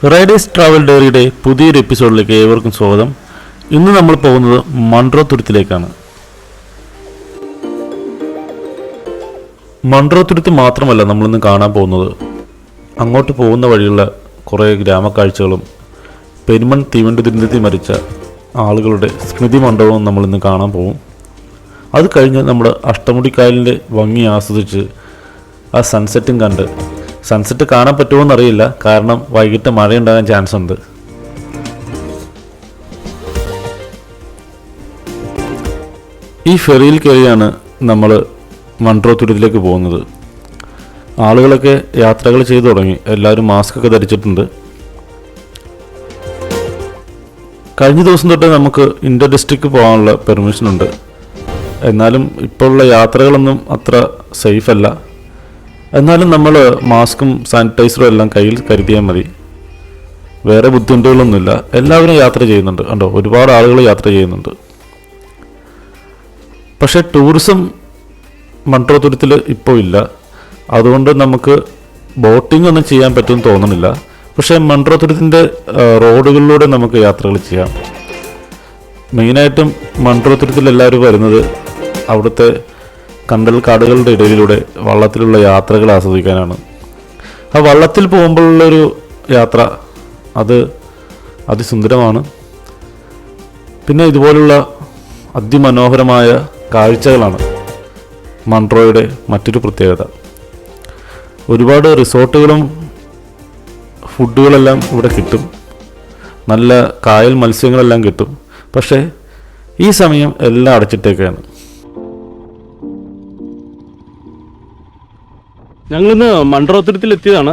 Riders travel ഡയറിയുടെ പുതിയൊരു എപ്പിസോഡിലേക്ക് ഏവർക്കും സ്വാഗതം. ഇന്ന് നമ്മൾ പോകുന്നത് മൺട്രോ തുരുത്തിലേക്കാണ്. മൺട്രോ തുരുത്ത് മാത്രമല്ല നമ്മളിന്ന് കാണാൻ പോകുന്നത്. അങ്ങോട്ട് പോകുന്ന വഴിയുള്ള കുറേ ഗ്രാമക്കാഴ്ചകളും പെരുമൺ തീവണ്ടി ദുരന്തത്തിൽ മരിച്ച ആളുകളുടെ സ്മൃതി മണ്ഡപവും നമ്മളിന്ന് കാണാൻ പോകും. അത് കഴിഞ്ഞ് നമ്മൾ അഷ്ടമുടിക്കായലിൻ്റെ ഭംഗി ആസ്വദിച്ച് ആ സൺസെറ്റും കണ്ട്, സൺസെറ്റ് കാണാൻ പറ്റുമോ എന്നറിയില്ല, കാരണം വൈകിട്ട് മഴയുണ്ടാകാൻ ചാൻസ് ഉണ്ട്. ഈ ഫെറിയിൽ കയറിയാണ് നമ്മൾ മൺട്രോ തുരുത്തിലേക്ക് പോകുന്നത്. ആളുകളൊക്കെ യാത്രകൾ ചെയ്തു തുടങ്ങി. എല്ലാവരും മാസ്ക് ഒക്കെ ധരിച്ചിട്ടുണ്ട്. കഴിഞ്ഞ ദിവസം തൊട്ട് നമുക്ക് ഇൻ്റർ ഡിസ്ട്രിക്റ്റ് പോകാനുള്ള പെർമിഷൻ ഉണ്ട്. എന്നാലും ഇപ്പോഴുള്ള യാത്രകളൊന്നും അത്ര സേഫ് അല്ല. എന്നാലും നമ്മൾ മാസ്കും സാനിറ്റൈസറും എല്ലാം കയ്യിൽ കരുതിയാൽ മതി. വേറെ ബുദ്ധിമുട്ടുകളൊന്നുമില്ല. എല്ലാവരും യാത്ര ചെയ്യുന്നുണ്ട്. കണ്ടോ, ഒരുപാട് ആളുകൾ യാത്ര ചെയ്യുന്നുണ്ട്. പക്ഷേ ടൂറിസം മൺട്രോ തുരുത്തിൽ ഇപ്പോൾ ഇല്ല. അതുകൊണ്ട് നമുക്ക് ബോട്ടിംഗ് ഒന്നും ചെയ്യാൻ പറ്റുമെന്ന് തോന്നുന്നില്ല. പക്ഷേ മൺട്രോ തുരുത്തിൻ്റെ റോഡുകളിലൂടെ നമുക്ക് യാത്രകൾ ചെയ്യാം. മെയിനായിട്ടും മൺട്രോ തുരുത്തിൽ എല്ലാവരും വരുന്നത് അവിടുത്തെ കണ്ടൽ കാടുകളുടെ ഇടയിലൂടെ വള്ളത്തിലുള്ള യാത്രകൾ ആസ്വദിക്കാനാണ്. ആ വള്ളത്തിൽ പോകുമ്പോഴുള്ളൊരു യാത്ര അത് അതിസുന്ദരമാണ്. പിന്നെ ഇതുപോലുള്ള അതിമനോഹരമായ കാഴ്ചകളാണ് മൺട്രോയുടെ മറ്റൊരു പ്രത്യേകത. ഒരുപാട് റിസോർട്ടുകളും ഫുഡുകളെല്ലാം ഇവിടെ കിട്ടും. നല്ല കായൽ മത്സ്യങ്ങളെല്ലാം കിട്ടും. പക്ഷേ ഈ സമയം എല്ലാം അടച്ചിട്ടേക്കാണ്. ഞങ്ങളിന്ന് മൺട്രോ തുരുത്തിൽ എത്തിയതാണ്.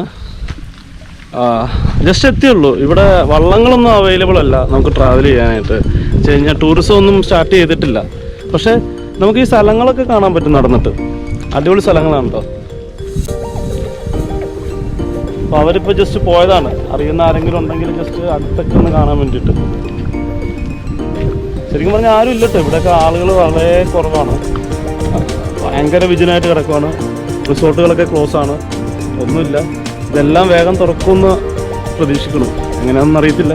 ജസ്റ്റ് എത്തിയുള്ളൂ. ഇവിടെ വള്ളങ്ങളൊന്നും അവൈലബിൾ അല്ല നമുക്ക് ട്രാവൽ ചെയ്യാനായിട്ട്. വെച്ച് കഴിഞ്ഞാൽ ടൂറിസം ഒന്നും സ്റ്റാർട്ട് ചെയ്തിട്ടില്ല. പക്ഷേ നമുക്ക് ഈ സ്ഥലങ്ങളൊക്കെ കാണാൻ പറ്റും നടന്നിട്ട്. അടിപൊളി സ്ഥലങ്ങളാണ് കേട്ടോ. അപ്പോൾ അവരിപ്പോൾ ജസ്റ്റ് പോയതാണ്. അറിയുന്ന ആരെങ്കിലും ഉണ്ടെങ്കിൽ ജസ്റ്റ് അടുത്തൊക്കെ ഒന്ന് കാണാൻ വേണ്ടിയിട്ട്. ശരിക്കും പറഞ്ഞാൽ ആരും ഇല്ല കേട്ടോ. ഇവിടെയൊക്കെ ആളുകൾ വളരെ കുറവാണ്. ഭയങ്കര വിജനായിട്ട് കിടക്കുവാണ്. റിസോർട്ടുകളൊക്കെ ക്ലോസ് ആണ്. ഒന്നുമില്ല. ഇതെല്ലാം വേഗം തുറക്കുമെന്ന് പ്രതീക്ഷിക്കണം. എങ്ങനെയാണെന്ന് അറിയത്തില്ല.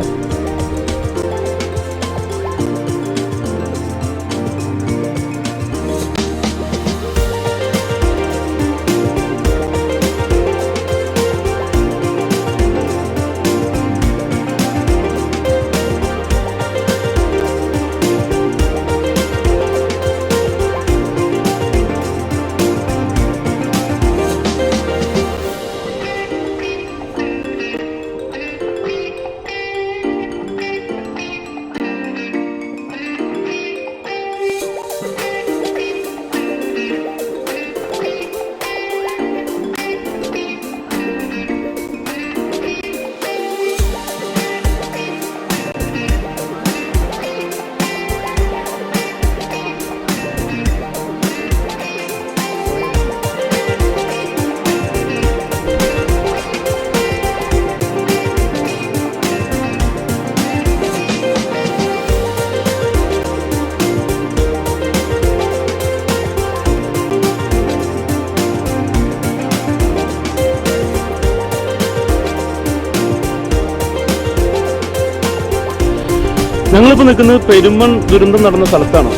ഞങ്ങളിപ്പോൾ നിൽക്കുന്നത് പെരുമൺ ദുരന്തം നടന്ന സ്ഥലത്താണ്.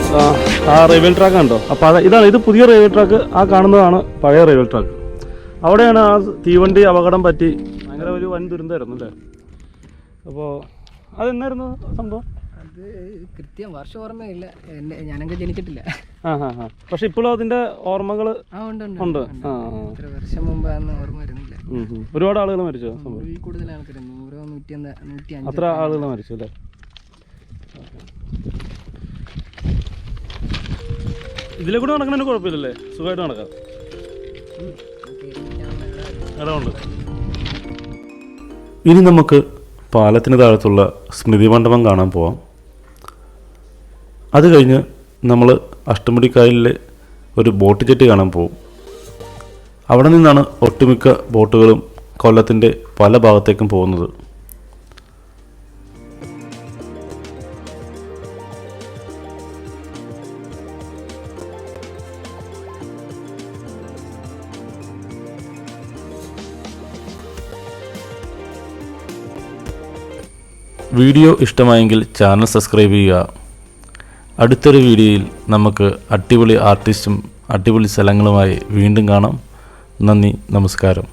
ആ റെയിൽവേ ട്രാക്ക് കണ്ടോ? അപ്പോൾ ഇത് പുതിയ റെയിൽവേ ട്രാക്ക്. ആ കാണുന്നതാണ് പഴയ റെയിൽവേ ട്രാക്ക്. അവിടെയാണ് ആ തീവണ്ടി അപകടം പറ്റി ഭയങ്കര ഒരു വൻ ദുരന്തമായിരുന്നു അല്ലേ? അപ്പോൾ അതെന്നായിരുന്നു സംഭവം? അത് കൃത്യം വർഷം ഓർമ്മയില്ല. ഞാനങ്ങ് ജനിച്ചിട്ടില്ല. പക്ഷെ ഇപ്പോഴും അതിന്റെ ഓർമ്മകൾ ഉണ്ട്. എത്ര വർഷം മുമ്പാന്ന് ഓർമ്മ വരുന്നില്ല. ഒരുപാട് ആളുകൾ മരിച്ചോ? കൂടുതൽ ആൾക്കാർ 100, 105 അത്ര ആളുകൾ മരിച്ചു അല്ലേ? ഇതിലെ കൂടെ നടക്കണതിന് കുഴപ്പമില്ലല്ലേ? സുഖമായിട്ട് നടക്കാം. ഇടമുണ്ട്. ഇനി നമുക്ക് പാലത്തിന് താഴത്തുള്ള സ്മൃതി മണ്ഡപം കാണാൻ പോവാം. അത് കഴിഞ്ഞ് നമ്മൾ അഷ്ടമുടിക്കായലിലെ ഒരു ബോട്ട് ജെട്ടി കാണാൻ പോകും. അവിടെ നിന്നാണ് ഒട്ടുമിക്ക ബോട്ടുകളും കൊല്ലത്തിൻ്റെ പല ഭാഗത്തേക്കും പോകുന്നത്. വീഡിയോ ഇഷ്ടമായെങ്കിൽ ചാനൽ സബ്സ്ക്രൈബ് ചെയ്യുക. അടുത്തൊരു വീഡിയോയിൽ നമുക്ക് അടിപൊളി ആർട്ടിസ്റ്റും അടിപൊളി സ്ഥലങ്ങളുമായി വീണ്ടും കാണാം. നന്ദി, നമസ്കാരം.